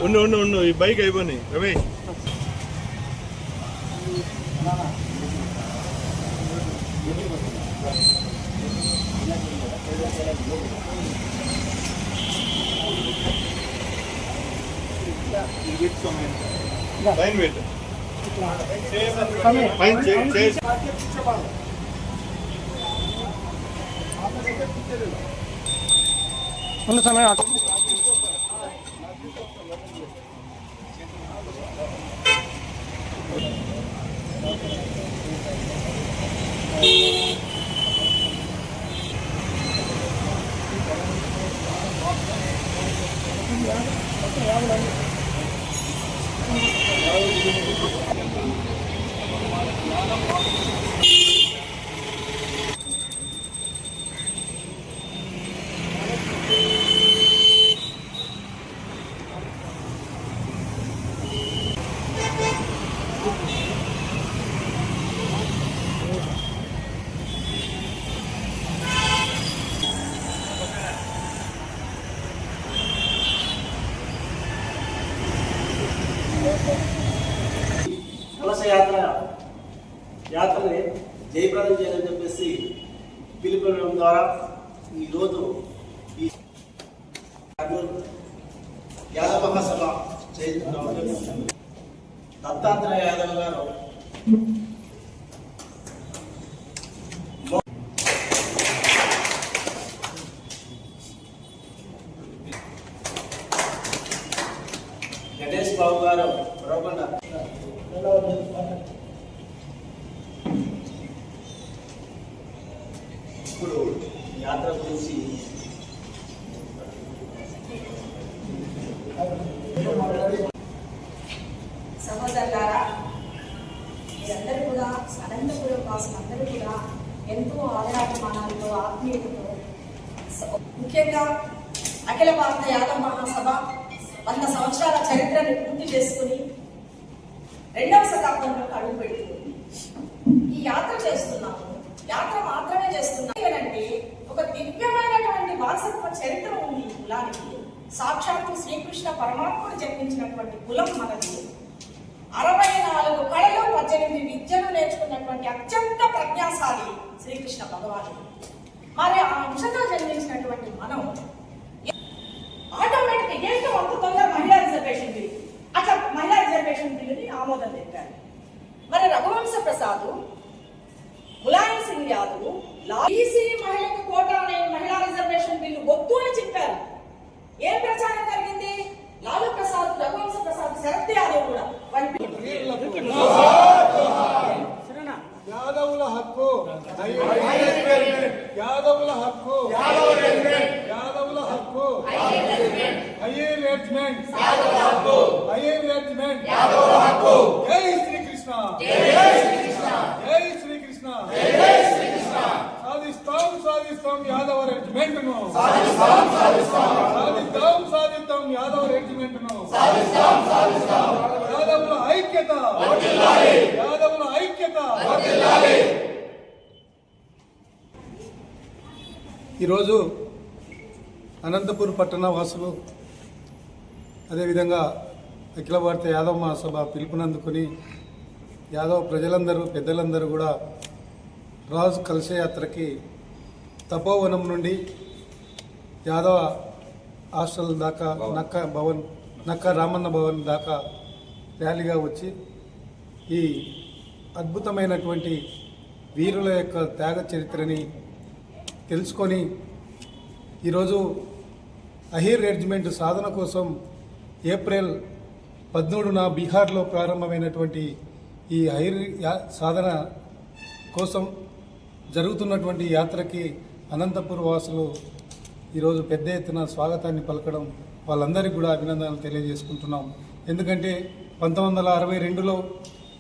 ఉండు ఈ బైక్ అయిపోయి రమేష్ పైన పెట్టు ఉన్న సమయం కలశ యాత్రని జయప్రదం చేయాలని చెప్పేసి పిలుపునివ్వడం ద్వారా ఈరోజు ఈ యాదవ మహాసభ చేస్తున్నాం. దత్తాత్రేయ యాదవ్ గారు గణేష్ బాబు గారు రోగండ ఇప్పుడు యాత్ర గురించి సహోదరులారా, మీరందరూ కూడా అనంతపురం వాసులందరూ కూడా ఎంతో ఆదరాభిమానాలతో ఆత్మీయతతో ముఖ్యంగా అఖిల భారత యాదవ మహాసభ 100 సంవత్సరాల చరిత్రను పూర్తి చేసుకుని 2వ శతాబ్దంలోకి అడుగుపెడుతుంది. ఈ యాత్ర చేస్తున్నాము. యాత్ర మాత్రమే చేస్తున్నాం అంటే ఒక దివ్యమైనటువంటి వారసత్వ చరిత్ర ఉంది ఈ కులానికి. సాక్షాత్తు శ్రీకృష్ణ పరమాత్ముడు జన్మించినటువంటి కులం మనది. 64 కళలు 18 విద్యను నేర్చుకున్నటువంటి అత్యంత ప్రజ్ఞాశాలి శ్రీకృష్ణ భగవానుడు. మరి ఆ అంశతో జన్మించినటువంటి మనం ఆటోమేటిక్ ఏంటో అంత తొందర మహిళా రిజర్వేషన్ బిల్, అట్లా మహిళా రిజర్వేషన్ బిల్లుని ఆమోదం తెలిపారు. మరి రఘువంశ ప్రసాద్, ములాయం సింగ్ యాదవ్ బీసీ మహిళకు కోటా అనే మహిళా రిజర్వేషన్ బిల్లు వద్దు అని చెప్పారు. ఏం ప్రచారం జరిగింది? లాలూ ప్రసాద్, రఘువంశ ప్రసాద్, శరత్ యాదవ్ కూడా యాదవుల హక్కు, యాదవుల హక్కు, యాదవుల హక్కు, హయ్యర్ రెజిమెంట్, హయ్యర్ రెజిమెంట్, జై శ్రీకృష్ణ, జై శ్రీకృష్ణ, సాధిస్తాం సాధిస్తాం యాదవ రెజిమెంట్ ను, సాధిస్తాం యాదవ రెజిమెంట్ ను, యాదవుల ఐక్యత, యాదవుల ఐక్యత. ఈరోజు అనంతపూర్ పట్టణ వాసులు అదేవిధంగా అఖిల భారత యాదవ మహాసభ పిలుపునందుకుని యాదవ ప్రజలందరూ పెద్దలందరూ కూడా రాజు కలశయాత్రకి తపోవనం నుండి యాదవ హాస్టల్ దాకా నక్క రామన్న భవన్ దాకా ర్యాలీగా వచ్చి ఈ అద్భుతమైనటువంటి వీరుల యొక్క త్యాగ చరిత్రని తెలుసుకొని ఈరోజు అహీర్ రెజిమెంట్ సాధన కోసం ఏప్రిల్ 13న బీహార్లో ప్రారంభమైనటువంటి ఈ అహీర్ సాధన కోసం జరుగుతున్నటువంటి యాత్రకి అనంతపూర్ వాసులు ఈరోజు పెద్ద ఎత్తున స్వాగతాన్ని పలకడం వాళ్ళందరికీ కూడా అభినందనలు తెలియజేసుకుంటున్నాం. ఎందుకంటే 1962లో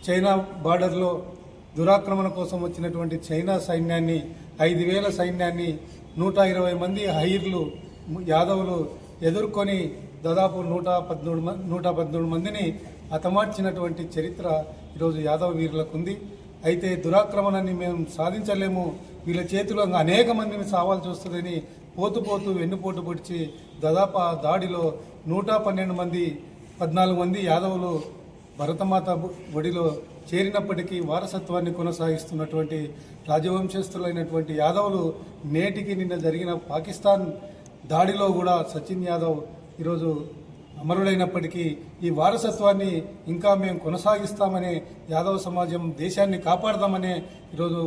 చైనా బార్డర్లో దురాక్రమణ కోసం వచ్చినటువంటి చైనా సైన్యాన్ని 5,000 సైన్యాన్ని 120 మంది హైర్లు యాదవులు ఎదుర్కొని దాదాపు 113 మందిని హతమార్చినటువంటి చరిత్ర ఈరోజు యాదవ వీరులకు ఉంది. అయితే దురాక్రమణాన్ని మేము సాధించలేము, వీళ్ళ చేతిలో అనేక మందిని సావాల్సి వస్తుందని పోతూ వెన్నుపోటు పొడిచి దాదాపు ఆ దాడిలో 112 మంది 14 మంది యాదవులు భరతమాత ఒడిలో చేరినప్పటికీ వారసత్వాన్ని కొనసాగిస్తున్నటువంటి రాజవంశస్థులైనటువంటి యాదవులు నేటికి నిన్న జరిగిన పాకిస్తాన్ దాడిలో కూడా సచిన్ యాదవ్ ఈరోజు అమరుడైనప్పటికీ ఈ వారసత్వాన్ని ఇంకా మేము కొనసాగిస్తామనే యాదవ సమాజం దేశాన్ని కాపాడదామనే ఈరోజు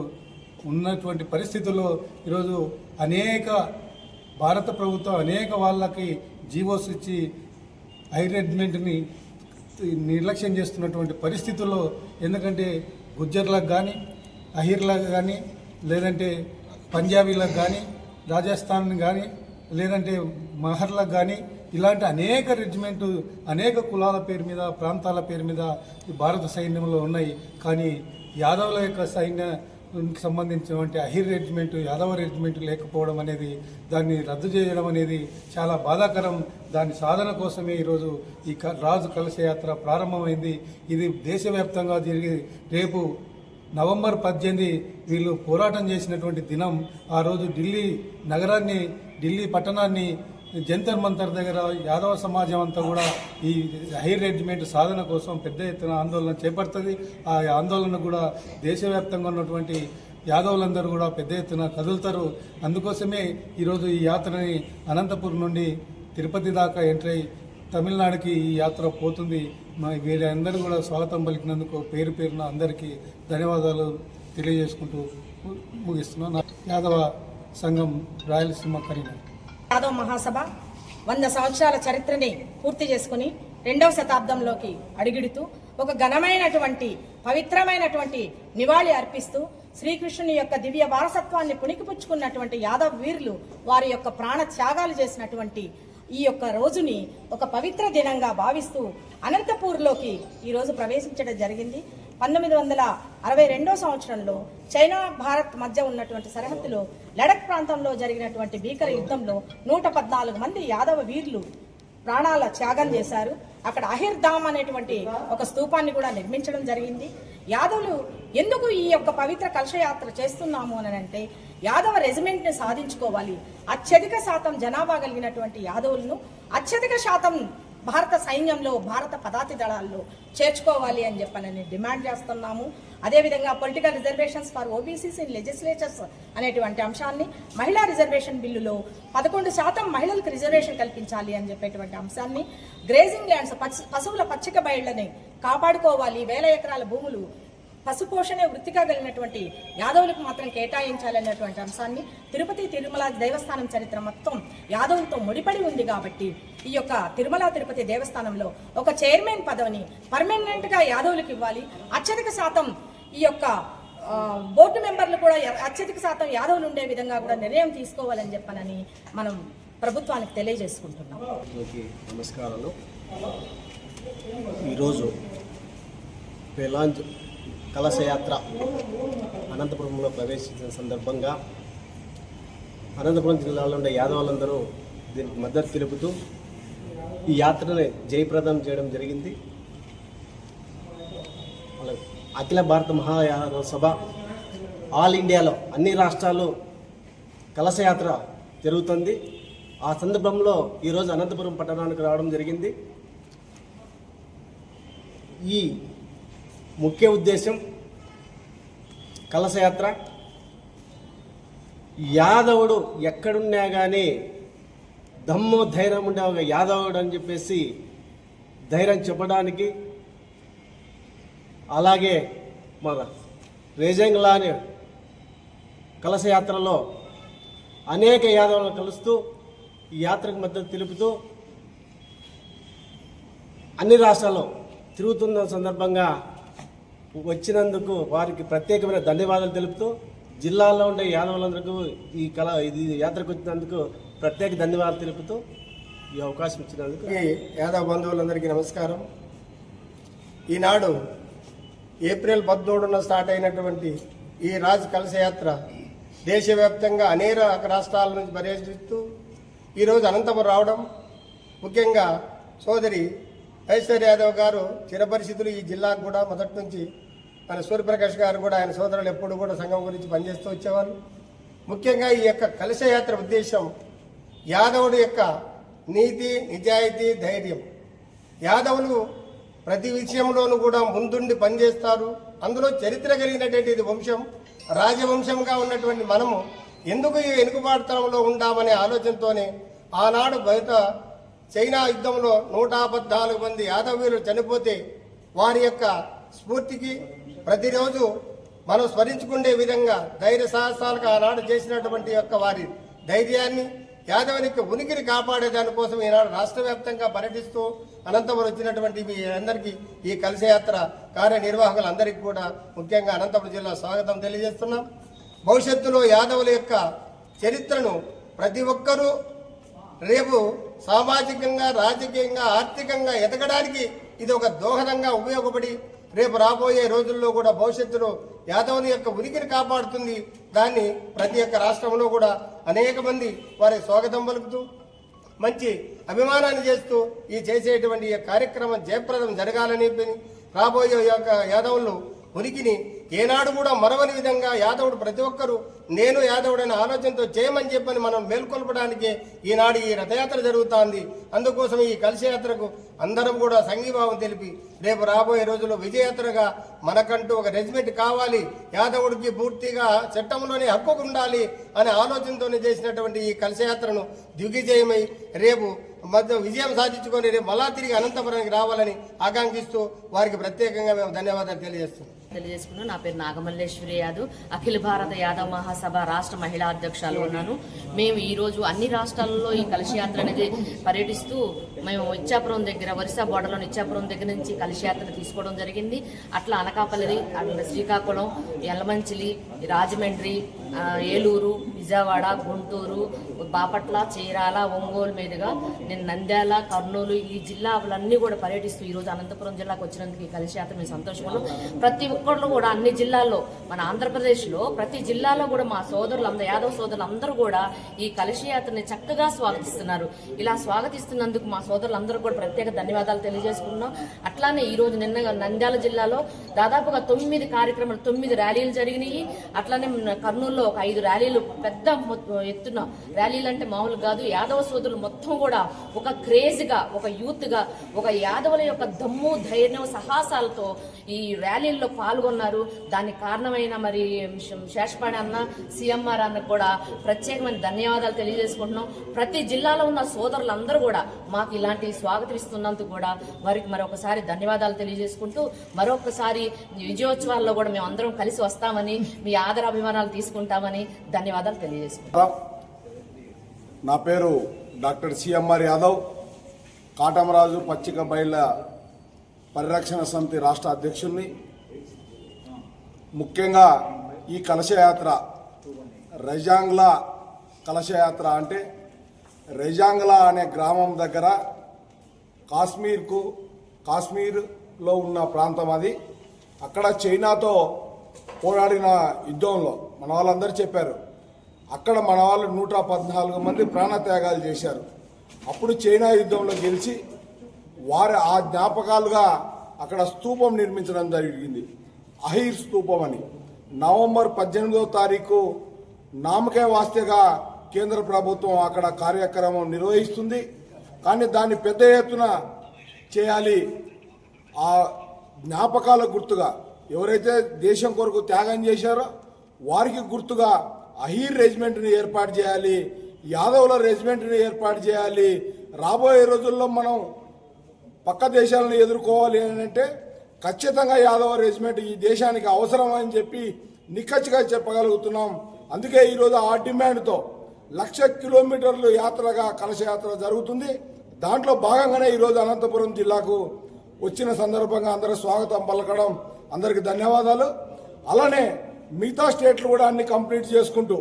ఉన్నటువంటి పరిస్థితుల్లో ఈరోజు అనేక భారత ప్రభుత్వం అనేక వాళ్ళకి జీవోస్ ఇచ్చి హైరెడ్మెంట్ని నిర్లక్ష్యం చేస్తున్నటువంటి పరిస్థితుల్లో, ఎందుకంటే గుజ్జర్లకు కానీ అహిర్లకు కానీ లేదంటే పంజాబీలకు కానీ రాజస్థాన్ కానీ లేదంటే మహర్లకు కానీ ఇలాంటి అనేక రెజిమెంటు అనేక కులాల పేరు మీద ప్రాంతాల పేరు మీద ఈ భారత సైన్యంలో ఉన్నాయి. కానీ యాదవుల యొక్క సైన్యానికి సంబంధించినటువంటి అహిర్ రెజిమెంటు యాదవ రెజిమెంటు లేకపోవడం అనేది దాన్ని రద్దు చేయడం అనేది చాలా బాధాకరం. దాని సాధన కోసమే ఈరోజు ఈ రాజు కలశయాత్ర ప్రారంభమైంది. ఇది దేశవ్యాప్తంగా జరిగి రేపు నవంబర్ 18 వీళ్ళు పోరాటం చేసినటువంటి దినం. ఆ రోజు ఢిల్లీ నగరాన్ని ఢిల్లీ పట్టణాన్ని జంతర్ మంతర్ దగ్గర యాదవ సమాజం అంతా కూడా ఈ హైర్ రెజిమెంట్ సాధన కోసం పెద్ద ఎత్తున ఆందోళన చేపడుతుంది. ఆ ఆందోళన కూడా దేశవ్యాప్తంగా ఉన్నటువంటి యాదవులందరూ కూడా పెద్ద ఎత్తున కదులుతారు. అందుకోసమే ఈరోజు ఈ యాత్రని అనంతపురం నుండి తిరుపతి దాకా ఎంటర్ అయ్యి తమిళనాడుకి ఈ యాత్ర పోతుంది. వీరందరూ కూడా స్వాగతం పలికినందుకు పేరు పేరున అందరికీ ధన్యవాదాలు తెలియజేసుకుంటూ ముగిస్తున్నాను. యాదవ సంఘం రాయలసీమ కరీంనగర్. యాదవ మహాసభ 100 సంవత్సరాల చరిత్రని పూర్తి చేసుకుని 2వ శతాబ్దంలోకి అడుగిడుతూ ఒక ఘనమైనటువంటి పవిత్రమైనటువంటి నివాళి అర్పిస్తూ శ్రీకృష్ణుని యొక్క దివ్య వారసత్వాన్ని పుణికిపుచ్చుకున్నటువంటి యాదవ్ వీరులు వారి యొక్క ప్రాణ త్యాగాలు చేసినటువంటి ఈ యొక్క రోజుని ఒక పవిత్ర దినంగా భావిస్తూ అనంతపూర్లోకి ఈరోజు ప్రవేశించడం జరిగింది. 1962 సంవత్సరంలో చైనా భారత్ మధ్య ఉన్నటువంటి సరిహద్దులో లడక్ ప్రాంతంలో జరిగినటువంటి భీకర యుద్ధంలో 114 మంది యాదవ వీరులు ప్రాణాల త్యాగం చేశారు. అక్కడ అహిర్ ధామ్ అనేటువంటి ఒక స్తూపాన్ని కూడా నిర్మించడం జరిగింది. యాదవులు ఎందుకు ఈ యొక్క పవిత్ర కలశయాత్ర చేస్తున్నాము అని అంటే, యాదవ రెజిమెంట్ ని సాధించుకోవాలి, అత్యధిక శాతం జనాభా కలిగినటువంటి యాదవులను అత్యధిక శాతం భారత సైన్యంలో భారత పదాతి దళాల్లో చేర్చుకోవాలి అని చెప్పనని డిమాండ్ చేస్తున్నాము. అదేవిధంగా political reservations for OBCs in legislatures అనేటువంటి అంశాన్ని, మహిళా రిజర్వేషన్ బిల్లులో 11% మహిళలకు రిజర్వేషన్ కల్పించాలి అని చెప్పేటువంటి అంశాన్ని, గ్రేజింగ్ ల్యాండ్స్ పశువుల పచ్చిక బయళ్లని కాపాడుకోవాలి, 1000 ఎకరాల భూములు పశుపోషణే వృత్తిగా కలిగినటువంటి యాదవులకు మాత్రం కేటాయించాలనేటువంటి అంశాన్ని, తిరుపతి తిరుమల దేవస్థానం చరిత్ర మొత్తం యాదవులతో ముడిపడి ఉంది కాబట్టి ఈ యొక్క తిరుమల తిరుపతి దేవస్థానంలో ఒక చైర్మన్ పదవిని పర్మనెంట్ గా యాదవులకు ఇవ్వాలి. అత్యధిక శాతం ఈ యొక్క బోర్డు మెంబర్లు కూడా అత్యధిక శాతం యాదవులు ఉండే విధంగా కూడా నిర్ణయం తీసుకోవాలని చెప్పనని మనం ప్రభుత్వానికి తెలియజేసుకుంటున్నాం. నమస్కారాలు. ఈరోజు పేలాంజ్ కలశయాత్ర అనంతపురంలో ప్రవేశించిన సందర్భంగా అనంతపురం జిల్లాలో ఉండే యాదవులందరూ దీనికి మద్దతు తెలుపుతూ ఈ యాత్రని జయప్రదం చేయడం జరిగింది. అఖిల భారత మహాయాదవ సభ ఆల్ ఇండియాలో అన్ని రాష్ట్రాలు కలశయాత్ర జరుగుతుంది. ఆ సందర్భంలో ఈరోజు అనంతపురం పట్టణానికి రావడం జరిగింది. ఈ ముఖ్య ఉద్దేశం కలశయాత్ర, యాదవుడు ఎక్కడున్నా కానీ దమ్ము ధైర్యం ఉండే ఒక యాదవుడు అని చెప్పేసి ధైర్యం చెప్పడానికి, అలాగే మన రేజంగ్లాని కలశయాత్రలో అనేక యాదవులను కలుస్తూ ఈ యాత్రకు మద్దతు తెలుపుతూ అన్ని రాష్ట్రాల్లో తిరుగుతున్న సందర్భంగా వచ్చినందుకు వారికి ప్రత్యేకమైన ధన్యవాదాలు తెలుపుతూ, జిల్లాలో ఉండే యాదవులందరికీ ఇది యాత్రకు వచ్చినందుకు ప్రత్యేక ధన్యవాదాలు తెలుపుతూ ఈ అవకాశం ఇచ్చినందుకు యాదవ బంధువులందరికీ నమస్కారం. ఈనాడు ఏప్రిల్ 13న స్టార్ట్ అయినటువంటి ఈ రాజ్ కలశయాత్ర దేశవ్యాప్తంగా అనేక రాష్ట్రాల నుంచి పర్యటిస్తూ ఈరోజు అనంతపురం రావడం, ముఖ్యంగా సోదరి ఐశ్వర్య యాదవ్ గారు చిరపరిస్థితులు ఈ జిల్లాకు కూడా మొదటి నుంచి, మన సూర్యప్రకాష్ గారు కూడా ఆయన సోదరులు ఎప్పుడు కూడా సంఘం గురించి పనిచేస్తూ వచ్చేవారు. ముఖ్యంగా ఈ యొక్క కలశయాత్ర ఉద్దేశం యాదవుడి యొక్క నీతి, నిజాయితీ, ధైర్యం యాదవులు ప్రతి విషయంలోనూ కూడా ముందుండి పనిచేస్తారు. అందులో చరిత్ర కలిగినటువంటి ఇది వంశం, రాజవంశంగా ఉన్నటువంటి మనము ఎందుకు ఈ వెనుకబాటుతనంలో ఉండామనే ఆలోచనతోనే ఆనాడు బయట చైనా యుద్ధంలో 114 మంది యాదవీయులు చనిపోతే వారి యొక్క స్ఫూర్తికి ప్రతిరోజు మనం స్మరించుకునే విధంగా ధైర్య సాహసాలకు ఆనాడు చేసినటువంటి యొక్క వారి ధైర్యాన్ని, యాదవునికి ఉనికిని కాపాడే దానికోసం ఈనాడు రాష్ట్ర వ్యాప్తంగా పర్యటిస్తూ అనంతపురం వచ్చినటువంటి మీ అందరికీ ఈ కలశయాత్ర కార్యనిర్వాహకులందరికీ కూడా ముఖ్యంగా అనంతపురం జిల్లా స్వాగతం తెలియజేస్తున్నాం. భవిష్యత్తులో యాదవుల యొక్క చరిత్రను ప్రతి ఒక్కరూ రేపు సామాజికంగా, రాజకీయంగా, ఆర్థికంగా ఎదగడానికి ఇది ఒక దోహదంగా ఉపయోగపడి రేపు రాబోయే రోజుల్లో కూడా భవిష్యత్తులో యాదవుని యొక్క ఉనికిని కాపాడుతుంది. దాన్ని ప్రతి ఒక్క రాష్ట్రంలో కూడా అనేక మంది వారి స్వాగతం పలుకుతూ మంచి అభిమానాన్ని చేస్తూ ఈ చేసేటువంటి ఈ కార్యక్రమం జయప్రదం జరగాలని రాబోయే యొక్క యాదవులు ఉనికిని ఏనాడు కూడా మరవని విధంగా యాదవుడు ప్రతి ఒక్కరూ నేను యాదవుడైన ఆలోచనతో చేయమని చెప్పని మనం మేల్కొల్పడానికి ఈనాడు ఈ రథయాత్ర జరుగుతోంది. అందుకోసం ఈ కలశయాత్రకు అందరం కూడా సంఘీభావం తెలిపి రేపు రాబోయే రోజుల్లో విజయయాత్రగా మనకంటూ ఒక రెజిమెంట్ కావాలి, యాదవుడికి పూర్తిగా చట్టంలోనే హక్కు ఉండాలి అనే ఆలోచనతోనే చేసినటువంటి ఈ కలశయాత్రను దిగ్విజయమై రేపు మధ్య విజయం సాధించుకొని రేపు మళ్ళా తిరిగి అనంతపురానికి రావాలని ఆకాంక్షిస్తూ వారికి ప్రత్యేకంగా మేము ధన్యవాదాలు తెలియజేస్తున్నాం. నా పేరు నాగమల్లేశ్వరి యాదవ్, అఖిల భారత యాదవ్ మహాసభ రాష్ట్ర మహిళా అధ్యక్షురాలు ఉన్నాను. మేము ఈరోజు అన్ని రాష్ట్రాలలో ఈ కలశయాత్ర అనేది పర్యటిస్తూ మేము ఇచ్చాపురం దగ్గర, ఒరిస్సా బోర్డర్లోని ఇచ్చాపురం దగ్గర నుంచి కలశయాత్ర తీసుకోవడం జరిగింది. అట్లా అనకాపల్లి, శ్రీకాకుళం, యలమంచిలి, రాజమండ్రి, ఏలూరు, విజయవాడ, గుంటూరు, బాపట్ల, చీరాల, ఒంగోలు మీదుగా నేను నంద్యాల, కర్నూలు ఈ జిల్లాలన్నీ కూడా పర్యటిస్తూ ఈరోజు అనంతపురం జిల్లాకు వచ్చినందుకు ఈ కలశయాత్ర మేము సంతోషంగా ప్రతి ఒక్కళ్ళు కూడా అన్ని జిల్లాల్లో మన ఆంధ్రప్రదేశ్లో ప్రతి జిల్లాలో కూడా మా సోదరులందరూ యాదవ్ సోదరులు అందరూ కూడా ఈ కలశయాత్రని చక్కగా స్వాగతిస్తున్నారు. ఇలా స్వాగతిస్తున్నందుకు మా సోదరులందరూ కూడా ప్రత్యేక ధన్యవాదాలు తెలియజేసుకున్నాం. అట్లానే ఈ రోజు నిన్న నంద్యాల జిల్లాలో దాదాపుగా 9 కార్యక్రమాలు, 9 ర్యాలీలు జరిగినాయి. అట్లానే కర్నూలులో ఒక 5 ర్యాలీలు, పెద్ద ఎత్తున ర్యాలీలు అంటే మామూలు కాదు. యాదవ సోదరులు మొత్తం కూడా ఒక క్రేజ్గా, ఒక యూత్గా, ఒక యాదవుల యొక్క దమ్ము, ధైర్యం, సాహసాలతో ఈ ర్యాలీల్లో పాల్గొన్నారు. దానికి కారణమైన మరి శేషపాణి అన్న, సీఎంఆర్ అన్న కూడా ప్రత్యేకమైన ధన్యవాదాలు తెలియజేసుకుంటున్నాం. ప్రతి జిల్లాలో ఉన్న సోదరులందరూ కూడా మాకు ఇలాంటి స్వాగతం ఇస్తున్నందుకు కూడా వారికి మరొకసారి ధన్యవాదాలు తెలియజేసుకుంటూ మరొకసారి విజయోత్సవాల్లో కూడా మేము అందరం కలిసి వస్తామని, మీ ఆదరాభిమానాలు తీసుకుంటామని ధన్యవాదాలు తెలియజేసుకుంటాం. నా పేరు డాక్టర్ సిఎంఆర్ యాదవ్, కాటమరాజు పచ్చిక బయళ్ళ పరిరక్షణ సమితి రాష్ట్ర అధ్యక్షుడిని. ముఖ్యంగా ఈ కలశయాత్ర రైజాంగ్లా కలశయాత్ర అంటే రైజాంగ్లా అనే గ్రామం దగ్గర కాశ్మీర్లో ఉన్న ప్రాంతం అది. అక్కడ చైనాతో పోరాడిన యుద్ధంలో మన వాళ్ళందరూ చెప్పారు, అక్కడ మన వాళ్ళు 114 మంది ప్రాణత్యాగాలు చేశారు. అప్పుడు చైనా యుద్ధంలో గెలిచి వారి ఆ జ్ఞాపకాలుగా అక్కడ స్తూపం నిర్మించడం జరిగింది, అహీర్ స్తూపం అని. నవంబర్ 18వ తారీఖు నామకే వాస్తేగా కేంద్ర ప్రభుత్వం అక్కడ కార్యక్రమం నిర్వహిస్తుంది. కానీ దాన్ని పెద్ద ఎత్తున చేయాలి. ఆ జ్ఞాపకాల గుర్తుగా ఎవరైతే దేశం కొరకు త్యాగం చేశారో వారికి గుర్తుగా అహీర్ రెజిమెంట్ని ఏర్పాటు చేయాలి, యాదవుల రెజిమెంట్ని ఏర్పాటు చేయాలి. రాబోయే రోజుల్లో మనం పక్క దేశాలను ఎదుర్కోవాలి అని అంటే ఖచ్చితంగా యాదవ రెజిమెంట్ ఈ దేశానికి అవసరం అని చెప్పి నిక్కచ్చిగా చెప్పగలుగుతున్నాం. అందుకే ఈరోజు ఆ డిమాండ్తో 1,00,000 కిలోమీటర్లు యాత్రగా కలశయాత్ర జరుగుతుంది. దాంట్లో భాగంగానే ఈరోజు అనంతపురం జిల్లాకు వచ్చిన సందర్భంగా అందరూ స్వాగతం పలకడం అందరికీ ధన్యవాదాలు. అలానే మిగతా స్టేట్లు కూడా అన్ని కంప్లీట్ చేసుకుంటూ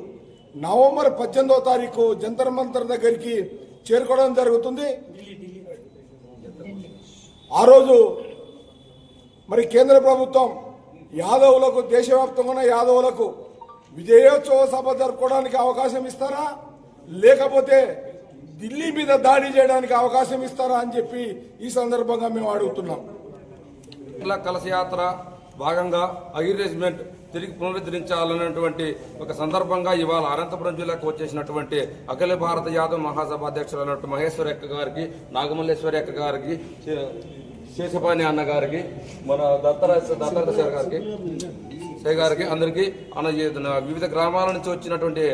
నవంబర్ 18వ తారీఖు జంతర్ మంతర్ దగ్గరికి చేరుకోవడం జరుగుతుంది. ఆ రోజు మరి కేంద్ర ప్రభుత్వం యాదవులకు, దేశవ్యాప్తంగా ఉన్న యాదవులకు విజయోత్సవ సభ జరుపుకోవడానికి అవకాశం ఇస్తారా, లేకపోతే ఢిల్లీ మీద దాడి చేయడానికి అవకాశం ఇస్తారా అని చెప్పి ఈ సందర్భంగా మేము అడుగుతున్నాం. కలశయాత్ర భాగంగా అహీర్ రెజిమెంట్ తిరిగి పునరుద్ధరించాలనేటువంటి ఒక సందర్భంగా ఇవాళ అనంతపురం జిల్లాకు వచ్చేసినటువంటి అఖిల భారత యాదవ్ మహాసభ అధ్యక్షులైనటువంటి మహేశ్వరి అక్క గారికి, నాగమల్లేశ్వరి అక్క గారికి, శేషపాణి అన్న గారికి, మన దత్తరాజ గారికి అందరికీ వివిధ గ్రామాల నుంచి వచ్చినటువంటి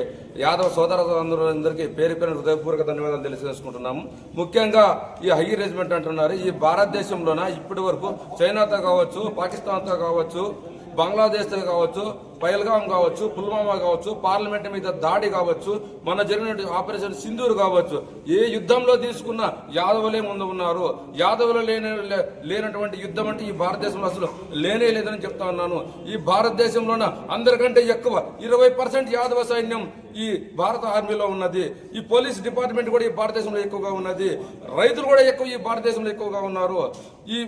యాదవ సోదరులందరికీ పేరు హృదయపూర్వక ధన్యవాదాలు తెలియజేసుకుంటున్నాము. ముఖ్యంగా ఈ హై రెజిమెంట్ అంటున్నారు, ఈ భారతదేశంలోన ఇప్పటి వరకు చైనాతో కావచ్చు, పాకిస్తాన్తో కావచ్చు, బంగ్లాదేశ్తో కావచ్చు, పహల్గాం కావచ్చు, పుల్వామా కావచ్చు, పార్లమెంట్ మీద దాడి కావచ్చు, మన జరిగిన ఆపరేషన్ సింధూర్ కావచ్చు, ఏ యుద్ధంలో తీసుకున్న యాదవులే ముందు ఉన్నారు. యాదవులు లేనటువంటి యుద్ధం అంటే ఈ భారతదేశంలో అసలు లేనే లేదని చెప్తా ఉన్నాను. ఈ భారతదేశంలోన అందరికంటే ఎక్కువ 20% యాదవ సైన్యం ఈ భారత ఆర్మీలో ఉన్నది. ఈ పోలీస్ డిపార్ట్మెంట్ కూడా ఈ భారతదేశంలో ఎక్కువగా ఉన్నది. రైతులు కూడా ఎక్కువ ఈ భారతదేశంలో ఎక్కువగా ఉన్నారు. ఈ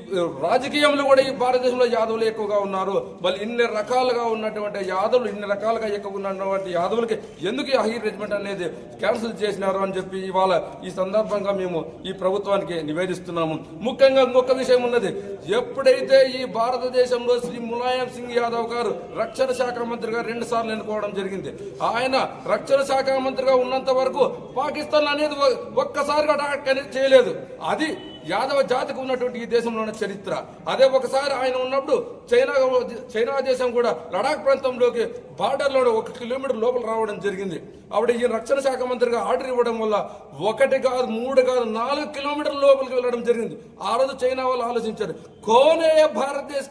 రాజకీయంలో కూడా ఈ భారతదేశంలో యాదవులు ఎక్కువగా ఉన్నారు. వాళ్ళు ఇన్ని రకాలుగా ఉన్నటువంటి యాదవులు, ఇన్ని రకాలుగా ఎక్కువ ఉన్నటువంటి యాదవులకి ఎందుకు ఈ హై రెజిమెంట్ అనేది క్యాన్సిల్ చేసినారు అని చెప్పి ఇవాళ ఈ సందర్భంగా మేము ఈ ప్రభుత్వానికి నివేదిస్తున్నాము. ముఖ్యంగా ఇంకొక విషయం ఉన్నది, ఎప్పుడైతే ఈ భారతదేశంలో శ్రీ ములాయం సింగ్ యాదవ్ గారు రక్షణ శాఖ మంత్రిగా 2 సార్లు ఎన్నుకోవడం జరిగింది. ఆయన రక్షణ శాఖ మంత్రిగా ఉన్నంత వరకు పాకిస్తాన్ అనేది ఒక్కసారిగా అటాక్ అనేది చేయలేదు. అది యాదవ జాతికి ఉన్నటువంటి ఈ దేశంలోని చరిత్ర. అదే ఒకసారి ఆయన ఉన్నప్పుడు చైనా దేశం కూడా లడాక్ ప్రాంతంలోకి బార్డర్లో 1 కిలోమీటర్ లోపల రావడం జరిగింది. అప్పుడు ఈ రక్షణ శాఖ మంత్రిగా ఆర్డర్ ఇవ్వడం వల్ల 1 కాదు 3 కాదు 4 కిలోమీటర్ల లోపలికి వెళ్ళడం జరిగింది. ఆ రోజు చైనా వాళ్ళు ఆలోచించారు, కోనే భారతదేశ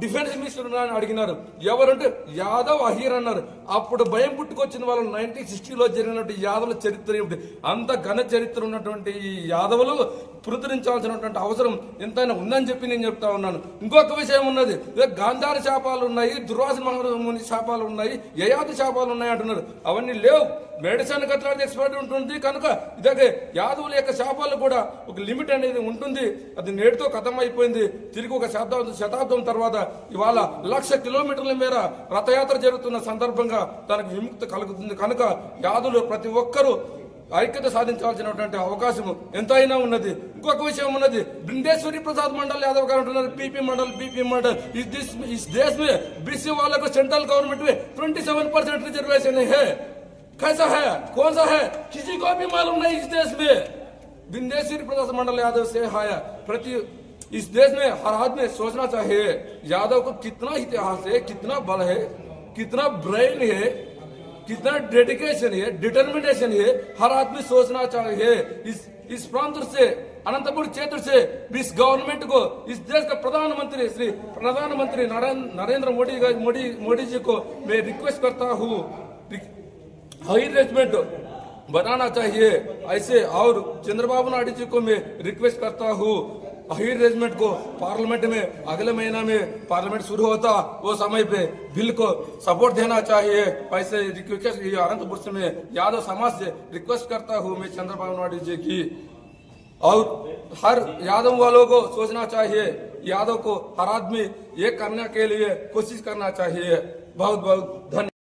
డిఫెన్స్ మినిస్టర్ అని అడిగినారు. ఎవరంటే యాదవ్ అహీర్ అన్నారు. అప్పుడు భయం పుట్టుకొచ్చిన వాళ్ళు 1960లో జరిగినటువంటి యాదవుల చరిత్ర ఏమిటి, అంత ఘన చరిత్ర ఉన్నటువంటి ఈ యాదవులు పునరుద్ధరించాల్సినటువంటి అవసరం ఎంతైనా ఉందని చెప్పి నేను చెప్తా ఉన్నాను. ఇంకొక విషయం ఉన్నది, గాంధారి శాపాలు ఉన్నాయి, దుర్వాస మహర్ముని శాపాలు ఉన్నాయి, యయాతి శాపాలు ఉన్నాయి అంటున్నారు. అవన్నీ లేవు. మెడిసిన్ కట్లాంటి ఎక్స్పర్ట్ ఉంటుంది కనుక ఇదే యాదవుల యొక్క శాపాలు కూడా ఒక లిమిట్ అనేది ఉంటుంది. అది నేటితో కథం అయిపోయింది. తిరిగి ఒక శతాబ్దం తర్వాత ఇవాళ 1,00,000 కిలోమీటర్ల మేర రథయాత్ర జరుగుతున్న సందర్భంగా తనకు విముక్తి కలుగుతుంది. కనుక యాదవులు ప్రతి ఒక్కరూ ఐక్యత సాధించాల్సినటువంటి అవకాశం ఎంతైనా ఉన్నది. ఇంకొక విషయం ఉన్నది, బృందేశ్వరి ప్రసాద్ మండల్ యాదవ్ గారు అంటున్నారు పీపీ మండల్ इस देश में बीसी वालों को सेंट्रल गवर्नमेंट में 27% रिजर्वेशन है. कैसा है, कौन सा है, किसी को भी मालूम नहीं इस देश में. बृंदेश्वरी प्रसाद मंडल यादव से आया प्रति इस देश में हर आदमी सोचना चाहिए यादव को कितना इतिहास है, कितना बल है, कितना ब्रेन है, कितना डेडिकेशन है, डिटर्मिनेशन है, हर आदमी सोचना चाहिए. इस प्रांत से अनंतपुर क्षेत्र से इस गवर्नमेंट को, इस देश का प्रधानमंत्री नरेंद्र मोदी जी को मैं रिक्वेस्ट करता हूँ, हाई रेजिमेंट बनाना चाहिए ऐसे. और चंद्रबाबू नायडू जी को मैं रिक्वेस्ट करता हूँ, हाई रेजिमेंट को पार्लियामेंट में अगले महीना में पार्लियामेंट शुरू होता वो समय पे बिल को सपोर्ट देना चाहिए. ऐसे रिक्वेस्ट अनंतपुर से मैं यादव समाज से रिक्वेस्ट करता हूँ मैं चंद्रबाबू नायडू जी की. और हर यादव वालों को सोचना चाहिए, यादव को हर आदमी ये करने के लिए कोशिश करना चाहिए. बहुत बहुत धन्यवाद.